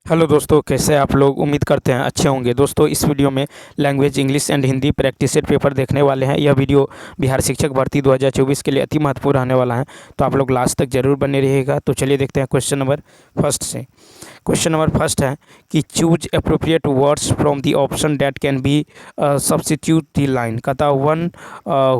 Hello दोस्तों, कैसे हैं आप लोग। उम्मीद करते हैं अच्छे होंगे। दोस्तों, इस वीडियो में language English and Hindi practice set paper देखने वाले हैं। यह वीडियो बिहार शिक्षक भर्ती 2024 के लिए अति महत्वपूर्ण रहने वाला है, तो आप लोग लास्ट तक जरूर बने रहिएगा। तो चलिए देखते हैं क्वेश्चन नंबर फर्स्ट से। क्वेश्चन नंबर फर्स्ट है कि choose appropriate words from the option that can be substitute the line. कहता वन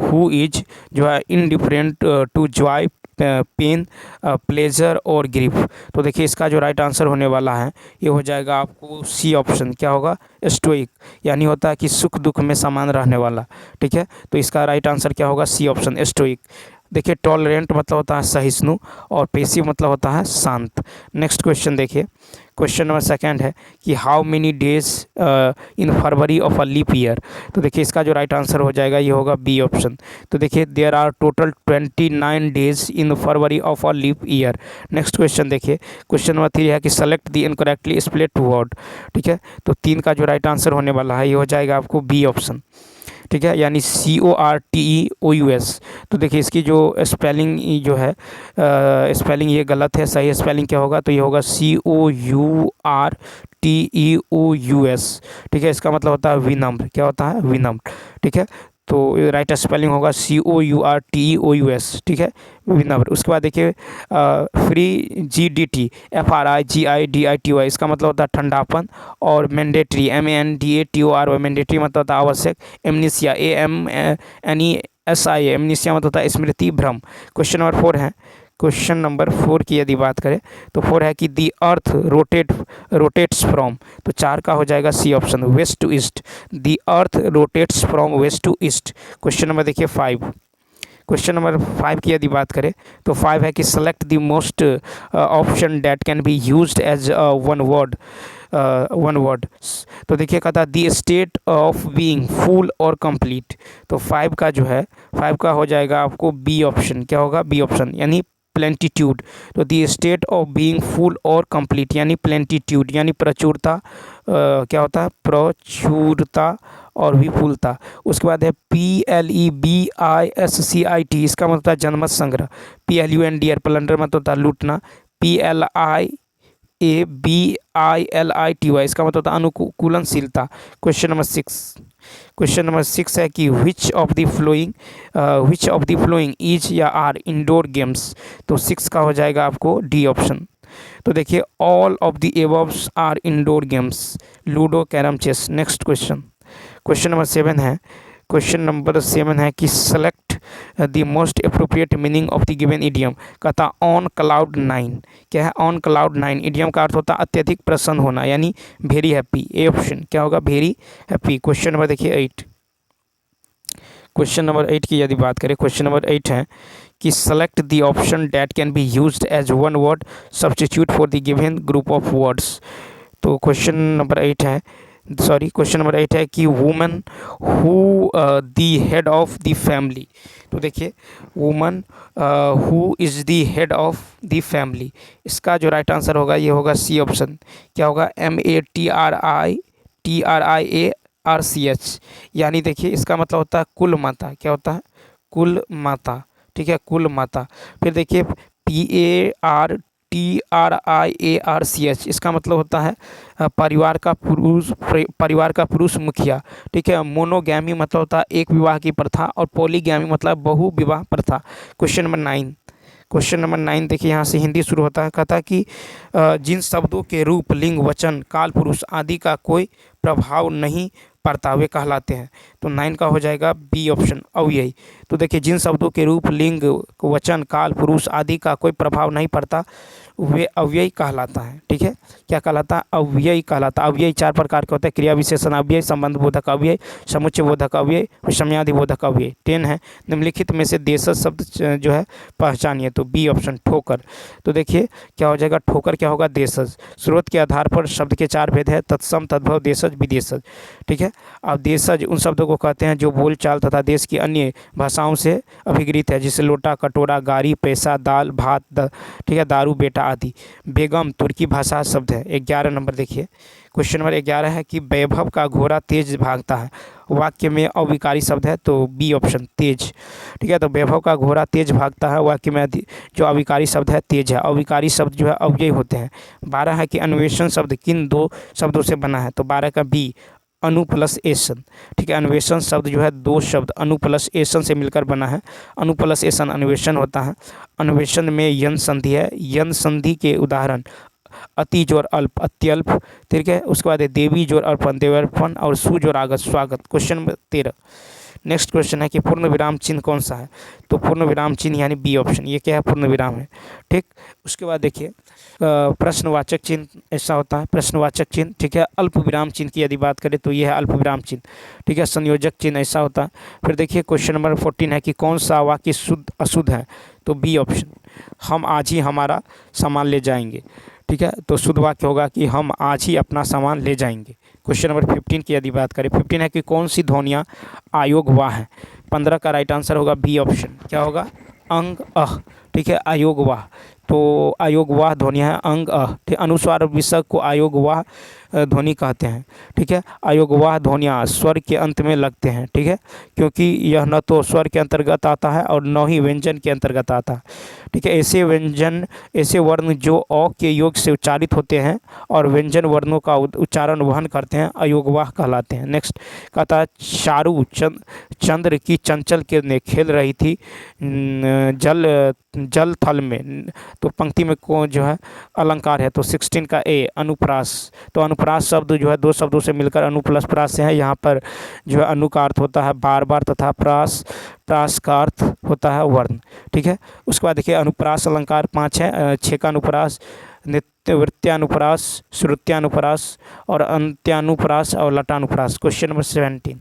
हु इज जो है indifferent to joy, pain, pleasure और ग्रीफ। तो देखिए इसका जो राइट आंसर होने वाला है ये हो जाएगा आपको सी ऑप्शन। क्या होगा? स्टोइक, यानी होता है कि सुख दुख में समान रहने वाला। ठीक है, तो इसका राइट आंसर क्या होगा? C option, stoic. देखिए टॉलरेंट मतलब होता है सहिष्णु और पेसिव मतलब होता है शांत। नेक्स्ट क्वेश्चन देखिए। क्वेश्चन नंबर सेकंड है कि how many days in February of a leap year. तो देखिए इसका जो राइट आंसर हो जाएगा ये होगा बी ऑप्शन। तो देखिए there are total 29 days in February of a leap year. Next question देखिए। क्वेश्चन नंबर 3 है कि select the incorrectly split word. ठीक है, तो 3 का जो राइट आंसर होने वाला है ये हो जाएगा आपको बी ऑप्शन। ठीक है, यानी CORTEOUS। तो देखिए इसकी जो स्पेलिंग जो है स्पेलिंग ये गलत है। सही स्पेलिंग क्या होगा? तो ये होगा COURTEOUS। ठीक है, इसका मतलब होता है विनम्र। क्या होता है? विनम्र। ठीक है, तो राइट स्पेलिंग होगा COURTEOUS। ठीक है, विनम्र। उसके बाद देखिए फ्री, GDT, FRIGIDITY, इसका मतलब होता है ठंडापन। और मैंडेटरी, MANDATORY, मैंडेटरी मतलब होता है आवश्यक। एमनीसिया, AMNESIA, एमनीसिया मतलब होता है स्मृति भ्रम। क्वेश्चन नंबर 4 है। क्वेश्चन नंबर 4 की यदि बात करें तो 4 है कि दी अर्थ रोटेट्स फ्रॉम। तो 4 का हो जाएगा C option, west to east. The earth rotates from west to east. Question number देखिए 5। क्वेश्चन नंबर 5 की यदि बात करें तो 5 है कि select the most option that can be used as one word. तो देखिए कहता the state of being full और कंप्लीट। तो 5 का जो है 5 का हो जाएगा आपको बी ऑप्शन। क्या होगा? बी ऑप्शन, यानी प्लेंटीट्यूड। तो दी स्टेट ऑफ बीइंग फुल और कंप्लीट यानी प्लेंटीट्यूड, यानी प्रचुरता। क्या होता है? प्रचुरता और विपुलता। उसके बाद है PLEBISCIT, इसका मतलब होता है जनमत संग्रह। PLUNDR, प्लंडर मतलब होता है लूटना। PLIABILITY, इसका मतलब होता है अनुकूलनशीलता। Question number 6। क्वेश्चन नंबर 6 है कि which of the following is या आर इंडोर गेम्स। तो 6 का हो जाएगा आपको डी ऑप्शन। तो देखिए all of the aboves are indoor games, ludo, carrom, chess. Next question. Question number 7 है। क्वेश्चन नंबर 7 है कि select the most appropriate meaning of the given idiom. कहता ऑन क्लाउड 9। क्या है? On cloud 9। इडियम का अर्थ होता है अत्यधिक प्रसन्न होना, यानी वेरी हैप्पी। ए ऑप्शन क्या होगा? Very happy. क्वेश्चन नंबर देखिए 8। क्वेश्चन नंबर 8 की यदि बात करें, क्वेश्चन नंबर 8 है कि select the option that can be used as one word substitute for the given group of words. तो क्वेश्चन नंबर 8 है, सॉरी, क्वेश्चन नंबर 8 है कि woman who the head of the family. तो देखिए woman who is the head of the family, इसका जो right answer होगा ये होगा सी ऑप्शन। क्या होगा? MATRIARCH, यानी देखिए इसका मतलब होता है कुल माता। क्या होता है? कुल माता। ठीक है, कुल माता। फिर देखिए PARTRIARCH, इसका मतलब होता है परिवार का पुरुष मुखिया। ठीक है, मोनोगैमी मतलब होता है एक विवाह की प्रथा, और पॉलीगैमी मतलब बहु विवाह प्रथा। Question number 9। क्वेश्चन नंबर 9 देखिए यहाँ से हिंदी शुरू होता है। कहता है कि जिन शब्दों के रूप, लिंग, वचन, काल, पुरुष आदि का कोई प्रभाव नहीं पड़ता वे कहलाते हैं। तो 9 का हो जाएगा बी ऑप्शन, अव्ययी। तो देखिए जिन शब्दों के रूप, लिंग, वचन, काल, पुरुष आदि का कोई प्रभाव नहीं पड़ता वे अव्ययी कहलाता है। ठीक है, क्या कहलाता है? अव्ययी कहलाता है। अव्ययी 4 प्रकार के होते हैं, क्रिया विशेषण अव्यय, संबंध बोधक अव्यय, समुच्चय बोधक अव्यय, विषमयादि बोधक अव्यय। 10 है। निम्नलिखित में से देशज शब्द जो है पहचानिए। तो बी ऑप्शन, ठोकर। तो देखिए क्या हो जाएगा? ठोकर क्या होगा? देशज। स्रोत के आधार पर शब्द के 4 भेद है, तत्सम, तद्भव, देशज, विदेशज। ठीक है, अब देशज उन शब्दों को कहते हैं जो बोलचाल तथा देश की अन्य भाषाओं से अभिगृहित है, जैसे लोटा, कटोरा, गाड़ी, पैसा, दाल, भात, ठीक है, दारू, बेटा आदि। बेगम तुर्की भाषा शब्द है। 11 नंबर देखिए, क्वेश्चन नंबर 11 है कि वैभव का घोड़ा तेज भागता है, वाक्य में अविकारी शब्द है, तो बी ऑप्शन तेज। ठीक है, तो वैभव का घोड़ा तेज भागता है, वाक्य में जो अविकारी शब्द है तेज है। अविकारी शब्द जो है अव्यय होते हैं। 12 है कि अन्वेषण शब्द किन दो शब्दों से बना है, तो 12 का बी अनु प्लस एसन। ठीक है, अन्वेषण शब्द जो है दो शब्द अनु प्लस एसन से मिलकर बना है। अनु प्लस एसन अन्वेषण होता है। अन्वेषण में यन संधि है। यन संधि के उदाहरण अति जोर अल्प अत्यल्प। ठीक है, उसके बाद है देवी जोर अर्पण देवर्पण और सु जोर आगत स्वागत। Question number 13। नेक्स्ट क्वेश्चन है कि पूर्ण विराम चिन्ह कौन सा है, तो पूर्ण विराम चिन्ह यानी बी ऑप्शन, ये क्या है, पूर्ण विराम है। ठीक, उसके बाद देखिए प्रश्नवाचक चिन्ह ऐसा होता है, प्रश्नवाचक चिन्ह। ठीक है, अल्प विराम चिन्ह की यदि बात करें तो ये है अल्प विराम चिन्ह। ठीक है, संयोजक चिन्ह ऐसा होता है। फिर देखिए क्वेश्चन नंबर 14 है कि कौन सा वाक्य शुद्ध अशुद्ध है, तो बी ऑप्शन, हम आज ही हमारा सामान ले जाएंगे। ठीक है, तो शुद्ध वाक्य होगा कि हम आज ही अपना सामान ले जाएंगे। क्वेश्चन नंबर 15 की यदि बात करें, 15 है कि कौन सी ध्वनियाँ आयोगवाह हैं। 15 का राइट आंसर होगा बी ऑप्शन, क्या होगा, अंग अह। ठीक है, आयोगवाह, तो आयोगवाह ध्वनियाँ हैं अंग अह। ठीक, अनुस्वार विसर्ग को आयोगवाह ध्वनि कहते हैं। ठीक है, आयोगवाह ध्वनियाँ स्वर के अंत में लगते हैं। ठीक है, क्योंकि यह न तो स्वर के अंतर्गत आता है और न ही व्यंजन के अंतर्गत आता है। ठीक है, ऐसे व्यंजन, ऐसे वर्ण जो अ के योग से उच्चारित होते हैं और व्यंजन वर्णों का उच्चारण वहन करते हैं, अयोगवाह कहलाते हैं। नेक्स्ट कहता है चारू चंद्र की चंचल किरणें खेल रही थी जल थल में, तो पंक्ति में कौन जो है अलंकार है, तो 16 का ए अनुप्रास। तो अनुप्रास शब्द जो है दो शब्दों से मिलकर अनु प्लस प्रास से है। यहाँ पर जो है अनु का अर्थ होता है बार बार तथा प्रास का अर्थ होता है वर्ण। ठीक है, उसके बाद देखिए अनुप्रास अलंकार 5 है। 6 का अनुप्रास, वृत्त्यानुप्रास, श्रुत्यानुप्रास और अंत्यानुप्रास और लटानुप्रास। क्वेश्चन नंबर 17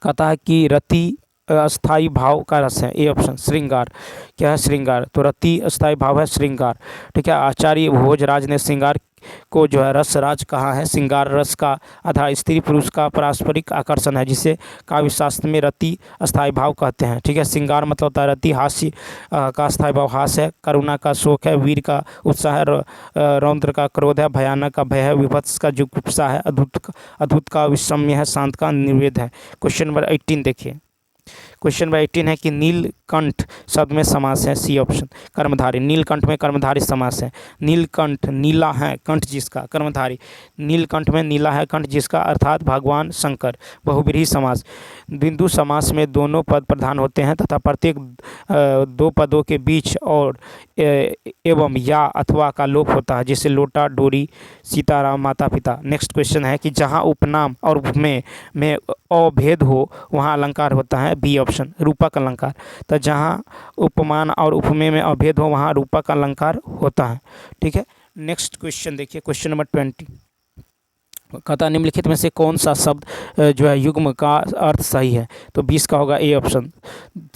कहता है कि रति अस्थाई भाव का रस है, ए ऑप्शन श्रृंगार, क्या है, श्रृंगार। तो रति अस्थाई भाव है श्रृंगार। ठीक है, आचार्य भोजराज ने श्रृंगार को जो है रस राज कहा है। श्रृंगार रस का आधार स्त्री पुरुष का पारस्परिक आकर्षण है, जिसे काव्यशास्त्र में रति अस्थाई भाव कहते हैं। ठीक है, श्रृंगार मतलब होता है रति, हास्य का अस्थाई भाव हास्य है, करुणा का शोक है, वीर का उत्साह है, रौद्र का क्रोध है, भयानक का भय है, विभत्स का जुगुप्सा है, अद्भुत का विषम्य है, शांत का निर्वेद है। क्वेश्चन नंबर 18 देखिए, क्वेश्चन नंबर 18 है कि नीलकंठ शब्द में समास है, सी ऑप्शन कर्मधारी। नीलकंठ में कर्मधारी समास है। नीलकंठ नीला है कंठ जिसका, कर्मधारी। नीलकंठ में नीला है कंठ जिसका, अर्थात भगवान शंकर। बहुव्रीहि समास, बिंदु समास में दोनों पद प्रधान होते हैं तथा प्रत्येक दो पदों के बीच और एवं या अथवा का लोप होता है, जैसे लोटा, डोरी, सीताराम, माता पिता। नेक्स्ट क्वेश्चन है कि जहाँ उपनाम और उपमेय में अभेद हो वहाँ अलंकार होता है, बी ऑप्शन रूपक अलंकार। तो जहाँ उपमान और उपमेय में अभेद हो वहाँ रूपक अलंकार होता है। ठीक है, नेक्स्ट क्वेश्चन देखिए, क्वेश्चन नंबर 20 कहता है निम्नलिखित में से कौन सा शब्द जो है युग्म का अर्थ सही है, तो 20 का होगा ए ऑप्शन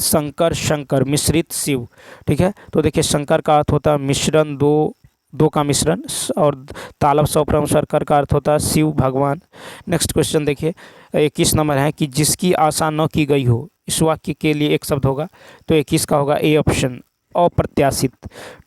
शंकर, शंकर मिश्रित शिव। ठीक है, तो देखिए शंकर का अर्थ होता है मिश्रण, दो का मिश्रण, और तालब सौप्रम शंकर का अर्थ होता है शिव भगवान। नेक्स्ट क्वेश्चन देखिए 21 नंबर है कि जिसकी आशा न की गई हो, इस वाक्य के लिए एक शब्द होगा, तो 21 का होगा ए ऑप्शन अप्रत्याशित।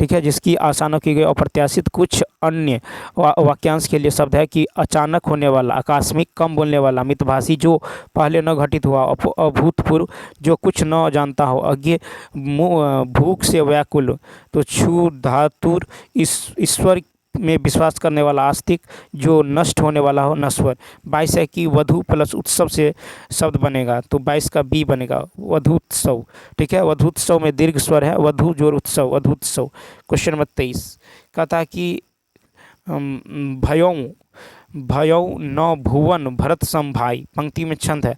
ठीक है, जिसकी आशा न की गई अप्रत्याशित। कुछ अन्य वाक्यांश के लिए शब्द है कि अचानक होने वाला, आकस्मिक, कम बोलने वाला, मितभाषी, जो पहले न घटित हुआ, अभूतपूर्व, जो कुछ न जानता हो, अज्ञे, भूख से व्याकुल, तो क्षु धातुर, ईश्वर में विश्वास करने वाला, आस्तिक, जो नष्ट होने वाला हो, नश्वर। 22 है कि वधु प्लस उत्सव से शब्द बनेगा, तो 22 का बी बनेगा वधुत्सव। ठीक है, वधुत्सव में दीर्घ स्वर है, वधु जोर उत्सव, वधुत्सव। क्वेश्चन नंबर 23 कहता है कि भयौ न भुवन भरत सम भाई, पंक्ति में छंद है,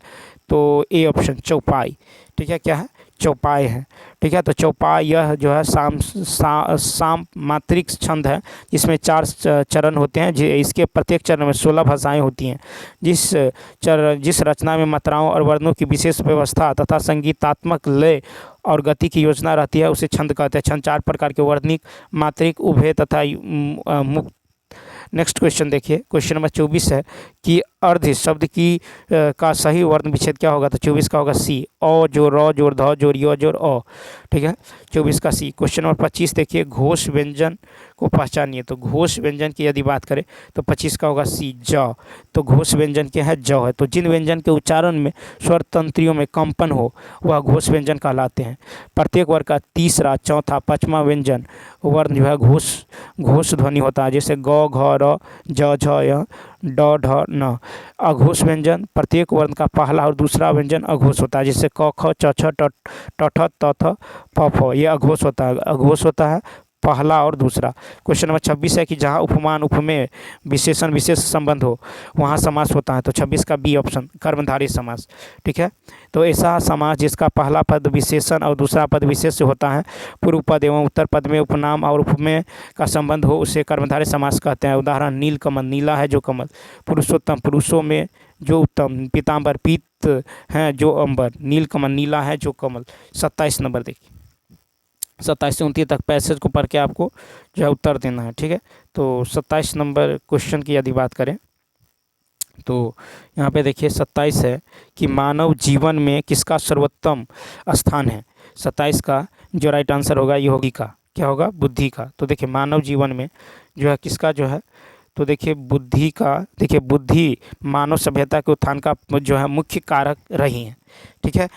तो ए ऑप्शन चौपाई। ठीक है, क्या है, चौपाई है। ठीक है, तो चौपाई यह जो है साम मात्रिक छंद है, जिसमें 4 चरण होते हैं। इसके प्रत्येक चरण में 16 भाषाएं होती हैं। जिस रचना में मात्राओं और वर्णों की विशेष व्यवस्था तथा संगीतात्मक लय और गति की योजना रहती है उसे छंद कहते हैं। छंद 4 प्रकार के वर्णिक, मात्रिक, उभय तथा मुक्त नेक्स्ट क्वेश्चन देखिए, क्वेश्चन नंबर 24 है कि अर्ध शब्द की का सही वर्ण विच्छेद क्या होगा। तो 24 का होगा सी, ओ जोड़ र जोड़ ध जोड़ य जोड़ अ, ठीक है, 24 का सी। क्वेश्चन नंबर 25 देखिए, घोष व्यंजन को पहचानिए। तो घोष व्यंजन की यदि बात करें तो 25 का होगा सी, ज। तो घोष व्यंजन क्या है, ज है। तो जिन व्यंजन के उच्चारण में स्वर तंत्रियों में कंपन हो वह घोष व्यंजन कहलाते हैं। प्रत्येक वर्ग का तीसरा, चौथा, पांचवा व्यंजन वर्ण जो है घोष ध्वनि होता है, जैसे ग, घ, र, ज, झ, य, ड, ढ, न। अघोष व्यंजन प्रत्येक वर्ण का पहला और दूसरा व्यंजन अघोष होता है, जैसे क, ख, च, छ, ट, ठ, त, थ, फ, फ। ये अघोष होता है, अघोष होता है पहला और दूसरा। क्वेश्चन नंबर 26 है कि जहाँ उपमान उपमेय विशेषण विशेष संबंध हो वहाँ समास होता है। तो 26 का बी ऑप्शन, कर्मधारय समास, ठीक है। तो ऐसा समास जिसका पहला पद विशेषण और दूसरा पद विशेष होता है, पूर्व पद एवं उत्तर पद में उपनाम और उपमेय का संबंध हो, उसे कर्मधारय समास कहते हैं। उदाहरण, नीलकमल, नीला है जो कमल। पुरुषोत्तम, पुरुषों में जो उत्तम। पीताम्बर, पीत हैं जो अंबर। नीलकमल, नीला है जो कमल। 27 नंबर देखिए, 27 से 29 तक पैसेज को पढ़ के आपको जो है उत्तर देना है, ठीक है। तो 27 नंबर क्वेश्चन की यदि बात करें तो यहाँ पे देखिए 27 है कि मानव जीवन में किसका सर्वोत्तम स्थान है। 27 का जो राइट आंसर होगा ये होगी का, क्या होगा, बुद्धि का। तो देखिए मानव जीवन में जो है किसका जो है, तो देखिए बुद्धि का। देखिए बुद्धि मानव सभ्यता के उत्थान का जो है मुख्य कारक रही है, ठीक है।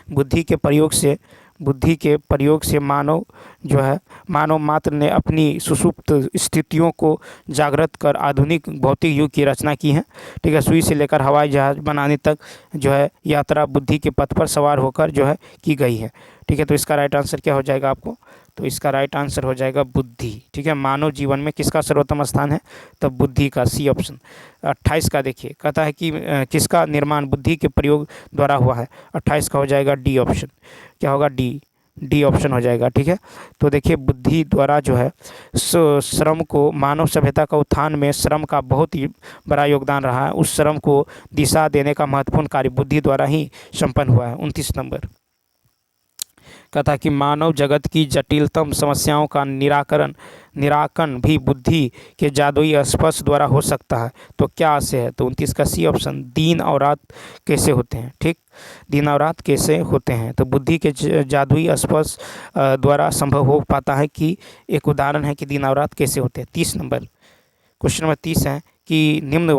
बुद्धि के प्रयोग से मानव जो है, मानव मात्र ने अपनी सुषुप्त स्थितियों को जागृत कर आधुनिक भौतिक युग की रचना की है, ठीक है। सुई से लेकर हवाई जहाज बनाने तक जो है यात्रा बुद्धि के पथ पर सवार होकर जो है की गई है, ठीक है। तो इसका राइट आंसर क्या हो जाएगा आपको, तो इसका राइट आंसर हो जाएगा बुद्धि, ठीक है। मानव जीवन में किसका सर्वोत्तम स्थान है, तो बुद्धि का, सी ऑप्शन। 28 का देखिए, कहता है कि किसका निर्माण बुद्धि के प्रयोग द्वारा हुआ है। 28 का हो जाएगा डी ऑप्शन, क्या होगा, डी ऑप्शन हो जाएगा, ठीक है। तो देखिए बुद्धि द्वारा जो है श्रम को, मानव सभ्यता का उत्थान में श्रम का बहुत ही बड़ा योगदान रहा है। उस श्रम को दिशा देने का महत्वपूर्ण कार्य बुद्धि द्वारा ही संपन्न हुआ है। 29 नंबर कहता कि मानव जगत की जटिलतम समस्याओं का निराकरण भी बुद्धि के जादुई स्पर्श द्वारा हो सकता है। तो क्या आशय है, तो 29 का सी ऑप्शन, दिन और रात कैसे होते हैं, ठीक, दिन और रात कैसे होते हैं। तो बुद्धि के जादुई स्पर्श द्वारा संभव हो पाता है कि एक उदाहरण है कि दिन और रात कैसे होते हैं। 30 नंबर क्वेश्चन नंबर 30 है कि निम्न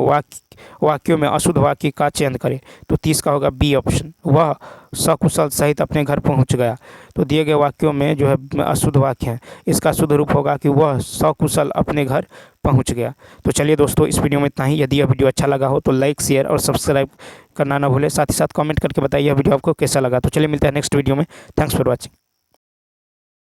वाक्यों में अशुद्ध वाक्य का चयन करें। तो 30 का होगा बी ऑप्शन, वह सकुशल सहित अपने घर पहुंच गया। तो दिए गए वाक्यों में जो है अशुद्ध वाक्य हैं, इसका शुद्ध रूप होगा कि वह सकुशल अपने घर पहुंच गया। तो चलिए दोस्तों, इस वीडियो में इतना ही। यदि यह वीडियो अच्छा लगा हो तो लाइक, शेयर और सब्सक्राइब करना ना भूलें। साथ ही साथ कमेंट करके बताइए यह वीडियो आपको कैसा लगा। तो चलिए मिलते हैं नेक्स्ट वीडियो में। Thanks for watching.